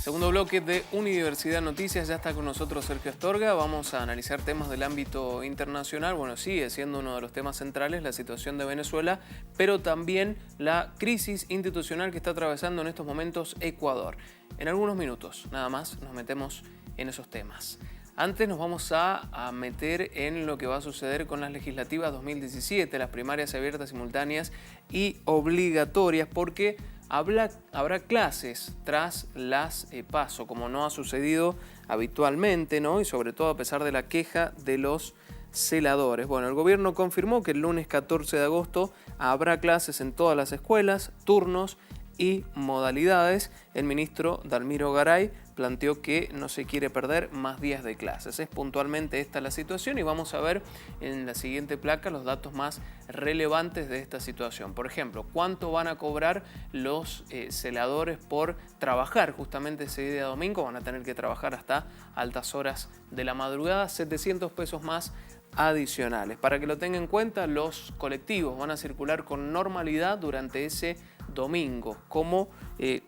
Segundo bloque de Universidad Noticias, ya está con nosotros Sergio Astorga. Vamos a analizar temas del ámbito internacional. Bueno, sigue siendo uno de los temas centrales la situación de Venezuela, pero también la crisis institucional que está atravesando en estos momentos Ecuador. En algunos minutos, nada más, nos metemos en esos temas. Antes nos vamos a meter en lo que va a suceder con las legislativas 2017, las primarias abiertas, simultáneas y obligatorias, porque habrá clases tras las PASO, como no ha sucedido habitualmente, ¿no? Y sobre todo a pesar de la queja de los celadores. Bueno, el gobierno confirmó que el lunes 14 de agosto habrá clases en todas las escuelas, turnos y modalidades. El ministro Dalmiro Garay planteó que no se quiere perder más días de clases. Es puntualmente esta la situación y vamos a ver en la siguiente placa los datos más relevantes de esta situación. Por ejemplo, ¿cuánto van a cobrar los celadores por trabajar justamente ese día domingo? Van a tener que trabajar hasta altas horas de la madrugada, 700 pesos más adicionales. Para que lo tengan en cuenta, los colectivos van a circular con normalidad durante ese domingo, como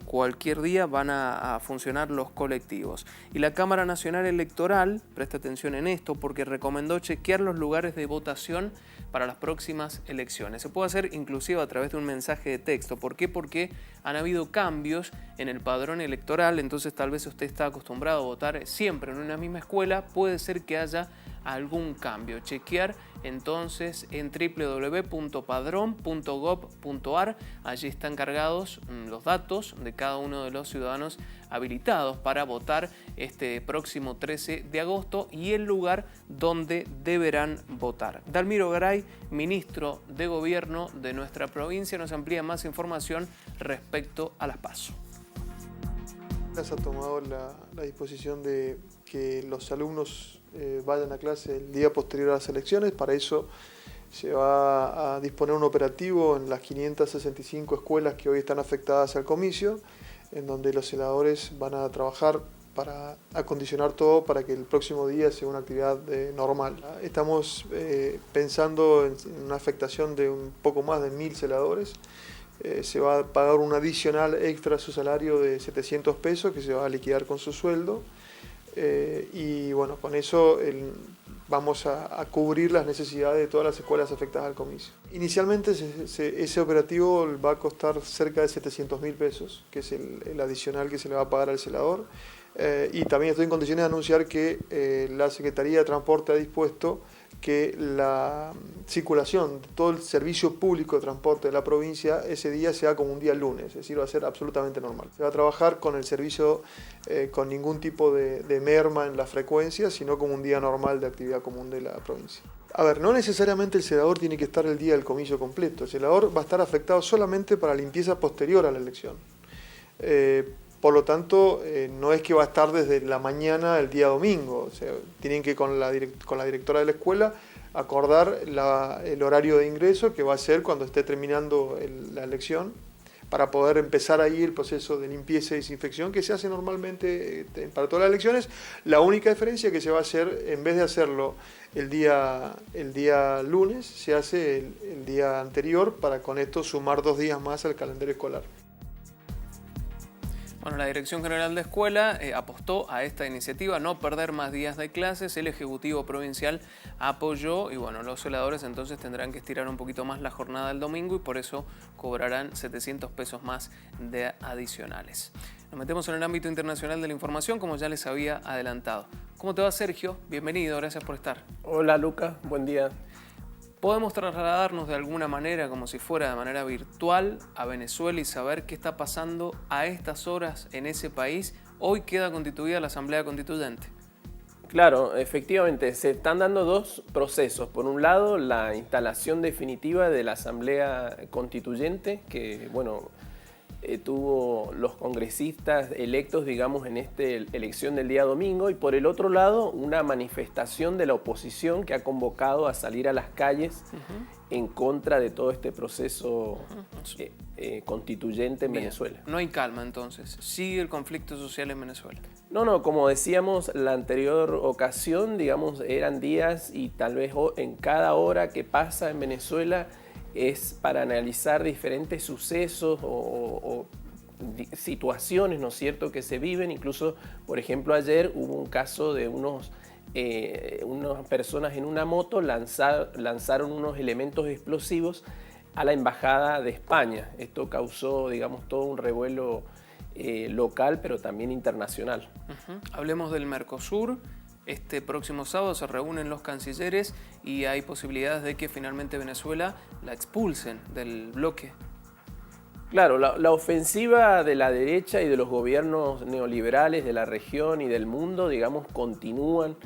cualquier día van a funcionar los colectivos. Y la Cámara Nacional Electoral, presta atención en esto, porque recomendó chequear los lugares de votación para las próximas elecciones. Se puede hacer inclusive a través de un mensaje de texto. ¿Por qué? Porque han habido cambios en el padrón electoral, entonces tal vez usted está acostumbrado a votar siempre en una misma escuela, puede ser que haya algún cambio. Chequear entonces en www.padron.gov.ar, allí están cargados los datos de cada uno de los ciudadanos habilitados para votar este próximo 13 de agosto y el lugar donde deberán votar. Dalmiro Garay, ministro de Gobierno de nuestra provincia, nos amplía más información respecto a las PASO. Se ha tomado la disposición de que los alumnos vayan a clase el día posterior a las elecciones. Para eso se va a disponer un operativo en las 565 escuelas que hoy están afectadas al comicio, en donde los celadores van a trabajar para acondicionar todo para que el próximo día sea una actividad normal. Estamos pensando en una afectación de un poco más de 1000 celadores. Se va a pagar un adicional extra a su salario de 700 pesos que se va a liquidar con su sueldo. Y bueno, con eso vamos a cubrir las necesidades de todas las escuelas afectadas al comicio. Inicialmente ese operativo va a costar cerca de 700.000 pesos, que es el adicional que se le va a pagar al celador. Y también estoy en condiciones de anunciar que la Secretaría de Transporte ha dispuesto que la circulación de todo el servicio público de transporte de la provincia ese día sea como un día lunes, es decir, va a ser absolutamente normal. Se va a trabajar con el servicio con ningún tipo de merma en la frecuencia, sino como un día normal de actividad común de la provincia. A ver, no necesariamente el celador tiene que estar el día del comicio completo, el celador va a estar afectado solamente para la limpieza posterior a la elección. Por lo tanto, no es que va a estar desde la mañana el día domingo. O sea, tienen que con la directora de la escuela acordar el horario de ingreso que va a ser cuando esté terminando la elección, para poder empezar ahí el proceso de limpieza y desinfección que se hace normalmente para todas las elecciones. La única diferencia que se va a hacer, en vez de hacerlo el día lunes, se hace el día anterior, para con esto sumar 2 días más al calendario escolar. Bueno, la Dirección General de Escuela apostó a esta iniciativa, no perder más días de clases. El Ejecutivo Provincial apoyó y bueno, los celadores entonces tendrán que estirar un poquito más la jornada del domingo y por eso cobrarán 700 pesos más de adicionales. Nos metemos en el ámbito internacional de la información, como ya les había adelantado. ¿Cómo te va, Sergio? Bienvenido, gracias por estar. Hola, Lucas, buen día. ¿Podemos trasladarnos de alguna manera, como si fuera de manera virtual, a Venezuela y saber qué está pasando a estas horas en ese país? Hoy queda constituida la Asamblea Constituyente. Claro, efectivamente, se están dando 2 procesos. Por un lado, la instalación definitiva de la Asamblea Constituyente, que bueno, tuvo los congresistas electos, digamos, en esta elección del día domingo, y por el otro lado, una manifestación de la oposición que ha convocado a salir a las calles en contra de todo este proceso constituyente en Venezuela. No hay calma entonces, sigue el conflicto social en Venezuela. No, como decíamos la anterior ocasión, digamos, eran días y tal vez en cada hora que pasa en Venezuela es para analizar diferentes sucesos o situaciones, ¿no es cierto?, que se viven. Incluso, por ejemplo, ayer hubo un caso de unas personas en una moto lanzaron unos elementos explosivos a la Embajada de España. Esto causó, digamos, todo un revuelo local, pero también internacional. Hablemos del Mercosur. Este próximo sábado se reúnen los cancilleres y hay posibilidades de que finalmente Venezuela la expulsen del bloque. Claro, la ofensiva de la derecha y de los gobiernos neoliberales de la región y del mundo, digamos, continúan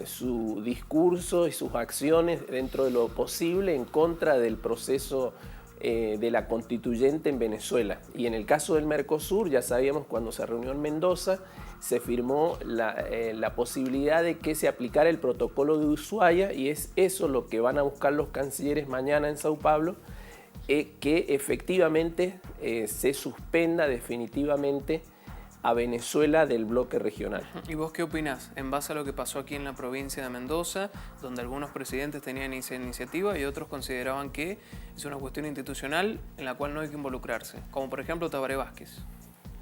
su discurso y sus acciones dentro de lo posible en contra del proceso de la constituyente en Venezuela. Y en el caso del Mercosur, ya sabíamos cuando se reunió en Mendoza, se firmó la posibilidad de que se aplicara el protocolo de Ushuaia, y es eso lo que van a buscar los cancilleres mañana en Sao Paulo, que efectivamente se suspenda definitivamente a Venezuela del bloque regional. ¿Y vos qué opinás en base a lo que pasó aquí en la provincia de Mendoza, donde algunos presidentes tenían esa iniciativa y otros consideraban que es una cuestión institucional en la cual no hay que involucrarse, como por ejemplo Tabaré Vázquez?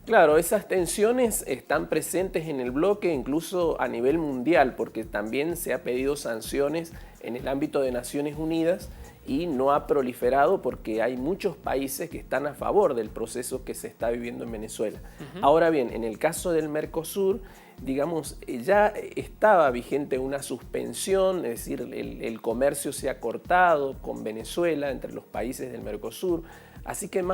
Claro, esas tensiones están presentes en el bloque, incluso a nivel mundial, porque también se ha pedido sanciones en el ámbito de Naciones Unidas y no ha proliferado porque hay muchos países que están a favor del proceso que se está viviendo en Venezuela. Ahora bien, en el caso del Mercosur, digamos, ya estaba vigente una suspensión, es decir, el comercio se ha cortado con Venezuela entre los países del Mercosur, así que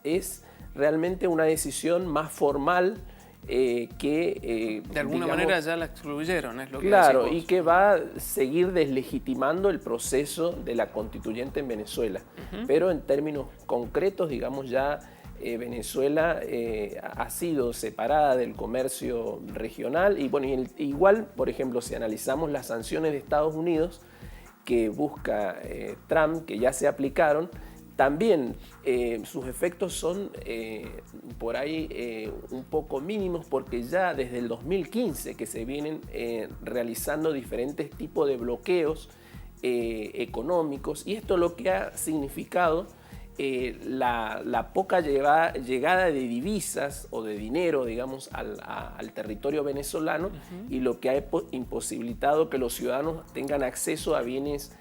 es realmente una decisión más formal que... de alguna manera ya la excluyeron, es lo que claro, decís vos. y que va a seguir deslegitimando el proceso de la constituyente en Venezuela. Pero en términos concretos, digamos, ya Venezuela ha sido separada del comercio regional. Y bueno, igual, por ejemplo, si analizamos las sanciones de Estados Unidos que busca Trump, que ya se aplicaron, también sus efectos son por ahí un poco mínimos, porque ya desde el 2015 que se vienen realizando diferentes tipos de bloqueos económicos, y esto lo que ha significado la poca llegada de divisas o de dinero, digamos, al territorio venezolano, y lo que ha imposibilitado que los ciudadanos tengan acceso a bienes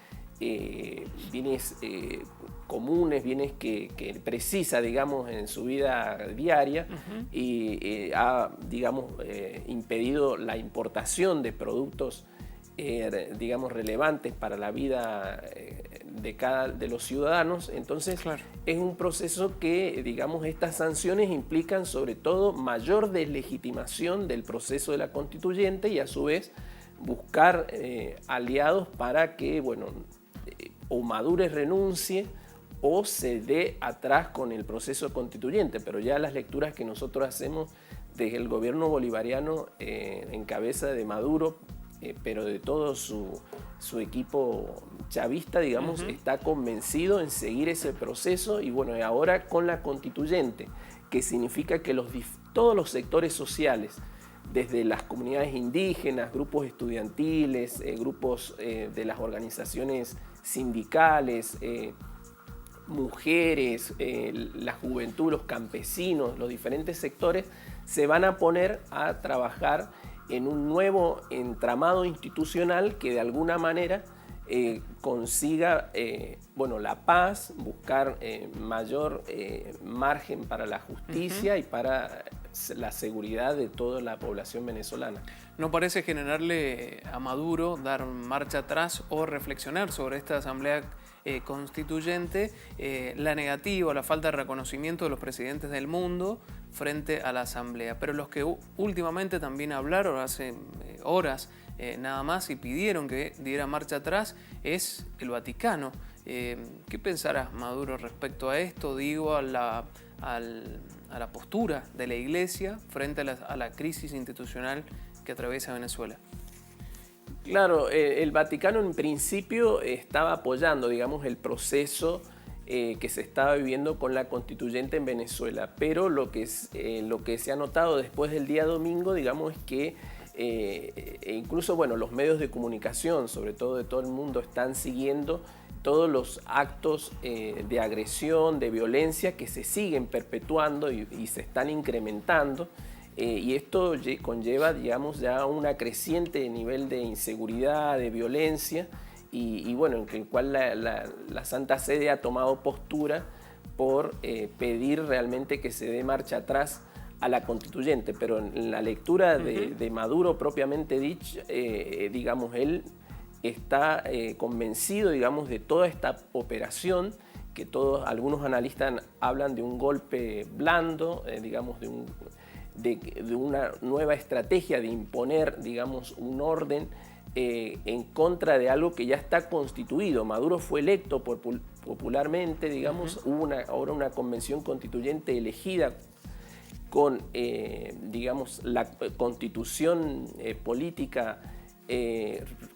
comunes, bienes que precisa, digamos, en su vida diaria, y ha, digamos, impedido la importación de productos, digamos, relevantes para la vida de los ciudadanos. Entonces, claro, es un proceso que, digamos, estas sanciones implican sobre todo mayor deslegitimación del proceso de la constituyente y a su vez buscar aliados para que, bueno, o Maduro renuncie o se dé atrás con el proceso constituyente. Pero ya las lecturas que nosotros hacemos desde el gobierno bolivariano en cabeza de Maduro, pero de todo su equipo chavista, digamos, está convencido en seguir ese proceso. Y bueno, ahora con la constituyente, que significa que todos los sectores sociales, desde las comunidades indígenas, grupos estudiantiles, grupos de las organizaciones sindicales, mujeres, la juventud, los campesinos, los diferentes sectores, se van a poner a trabajar en un nuevo entramado institucional que de alguna manera consiga bueno, la paz, buscar mayor margen para la justicia y para la seguridad de toda la población venezolana. ¿No parece generarle a Maduro dar marcha atrás o reflexionar sobre esta asamblea constituyente la negativa o la falta de reconocimiento de los presidentes del mundo frente a la asamblea? Pero los que últimamente también hablaron hace horas nada más y pidieron que diera marcha atrás es el Vaticano. ¿Qué pensará Maduro respecto a esto? Digo, a la postura de la Iglesia frente a la crisis institucional que atraviesa Venezuela. Claro, el Vaticano en principio estaba apoyando, digamos, el proceso que se estaba viviendo con la constituyente en Venezuela, pero lo que se ha notado después del día domingo, digamos, es que incluso, bueno, los medios de comunicación, sobre todo de todo el mundo, están siguiendo todos los actos de agresión, de violencia que se siguen perpetuando y se están incrementando. Y esto conlleva, digamos, ya una creciente nivel de inseguridad, de violencia, y bueno, en el cual la Santa Sede ha tomado postura por pedir realmente que se dé marcha atrás a la constituyente. Pero en la lectura de Maduro propiamente dicho, digamos, él está convencido, digamos, de toda esta operación, que algunos analistas hablan de un golpe blando, digamos, de una nueva estrategia de imponer, digamos, un orden en contra de algo que ya está constituido. Maduro fue electo popularmente, digamos, hubo ahora una convención constituyente elegida con, digamos, la constitución política,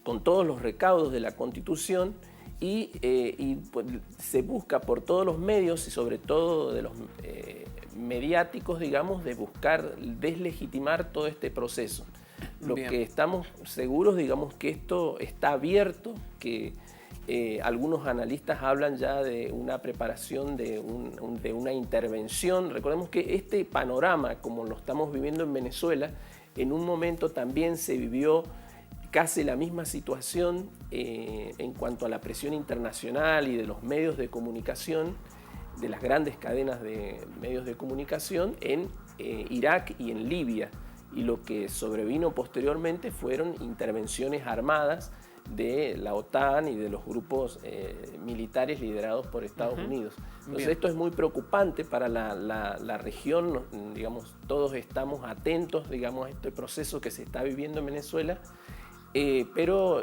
con todos los recaudos de la Constitución, y pues, se busca por todos los medios y sobre todo de los mediáticos, digamos, de buscar deslegitimar todo este proceso. Lo que estamos seguros, digamos, que esto está abierto, que algunos analistas hablan ya de una preparación de una intervención. Recordemos que este panorama, como lo estamos viviendo en Venezuela, en un momento también se vivió casi la misma situación en cuanto a la presión internacional y de los medios de comunicación, de las grandes cadenas de medios de comunicación en Irak y en Libia. Y lo que sobrevino posteriormente fueron intervenciones armadas de la OTAN y de los grupos militares liderados por Estados Unidos. Entonces esto es muy preocupante para la región, digamos, todos estamos atentos, digamos, a este proceso que se está viviendo en Venezuela. Pero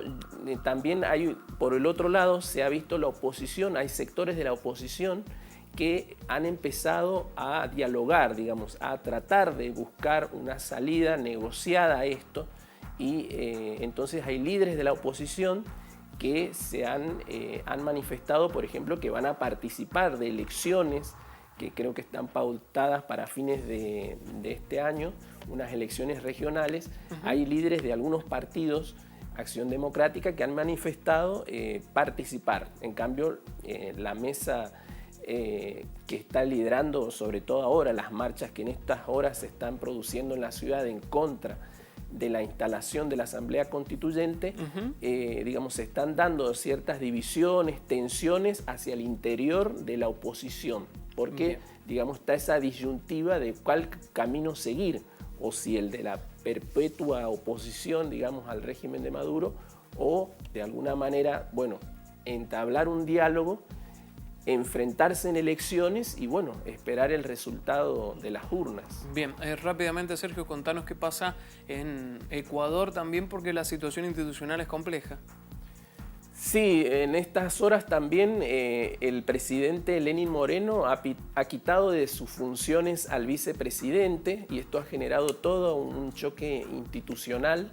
también hay, por el otro lado, se ha visto la oposición, hay sectores de la oposición que han empezado a dialogar, digamos, a tratar de buscar una salida negociada a esto, y entonces hay líderes de la oposición que han manifestado, por ejemplo, que van a participar de elecciones que creo que están pautadas para fines de este año, unas elecciones regionales. Hay líderes de algunos partidos, Acción Democrática, que han manifestado participar. En cambio, la mesa que está liderando, sobre todo ahora, las marchas que en estas horas se están produciendo en la ciudad en contra de la instalación de la Asamblea Constituyente, digamos, se están dando ciertas divisiones, tensiones hacia el interior de la oposición, porque, digamos, está esa disyuntiva de cuál camino seguir, o si el de la perpetua oposición, digamos, al régimen de Maduro, o de alguna manera, bueno, entablar un diálogo, enfrentarse en elecciones y, bueno, esperar el resultado de las urnas. Bien, rápidamente, Sergio, contanos qué pasa en Ecuador también, porque la situación institucional es compleja. Sí, en estas horas también el presidente Lenín Moreno ha quitado de sus funciones al vicepresidente, y esto ha generado todo un choque institucional.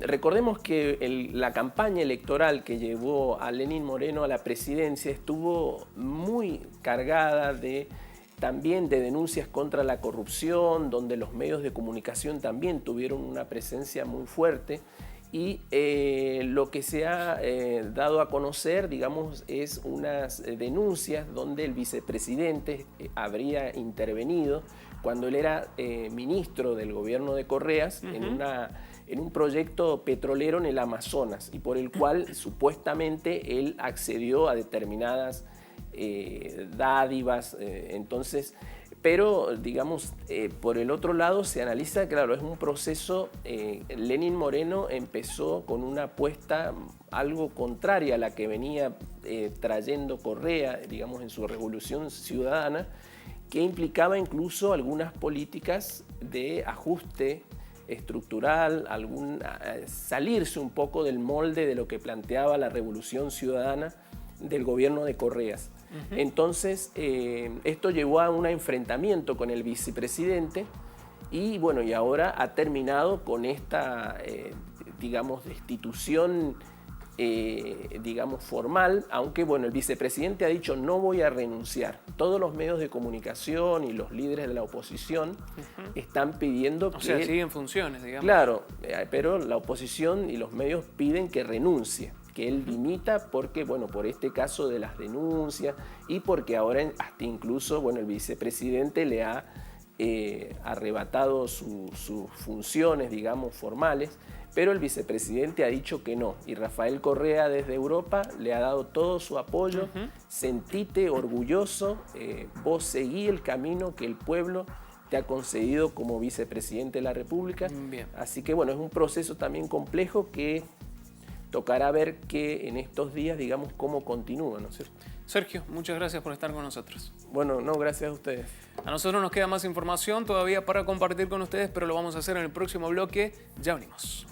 Recordemos que la campaña electoral que llevó a Lenín Moreno a la presidencia estuvo muy cargada también de denuncias contra la corrupción, donde los medios de comunicación también tuvieron una presencia muy fuerte. Y lo que se ha dado a conocer, digamos, es unas denuncias donde el vicepresidente habría intervenido cuando él era ministro del gobierno de Correas en un proyecto petrolero en el Amazonas, y por el cual supuestamente él accedió a determinadas dádivas. Entonces, pero, digamos, por el otro lado se analiza, claro, es un proceso. Lenín Moreno empezó con una apuesta algo contraria a la que venía trayendo Correa, digamos, en su revolución ciudadana, que implicaba incluso algunas políticas de ajuste estructural, salirse un poco del molde de lo que planteaba la revolución ciudadana del gobierno de Correas. Entonces, esto llevó a un enfrentamiento con el vicepresidente, y bueno, y ahora ha terminado con esta, digamos, destitución, digamos, formal, aunque bueno, el vicepresidente ha dicho no voy a renunciar. Todos los medios de comunicación y los líderes de la oposición están pidiendo que... O sea, siguen funciones, digamos. Claro, pero la oposición y los medios piden que renuncie, que él dimita porque, bueno, por este caso de las denuncias y porque ahora hasta incluso, bueno, el vicepresidente le ha arrebatado sus funciones, digamos, formales, pero el vicepresidente ha dicho que no. Y Rafael Correa desde Europa le ha dado todo su apoyo. Sentite orgulloso, vos seguí el camino que el pueblo te ha concedido como vicepresidente de la República. Bien. Así que bueno, es un proceso también complejo que tocará ver que en estos días, digamos, cómo continúa, ¿no es cierto? Sergio, muchas gracias por estar con nosotros. Bueno, no, gracias a ustedes. A nosotros nos queda más información todavía para compartir con ustedes, pero lo vamos a hacer en el próximo bloque. Ya venimos.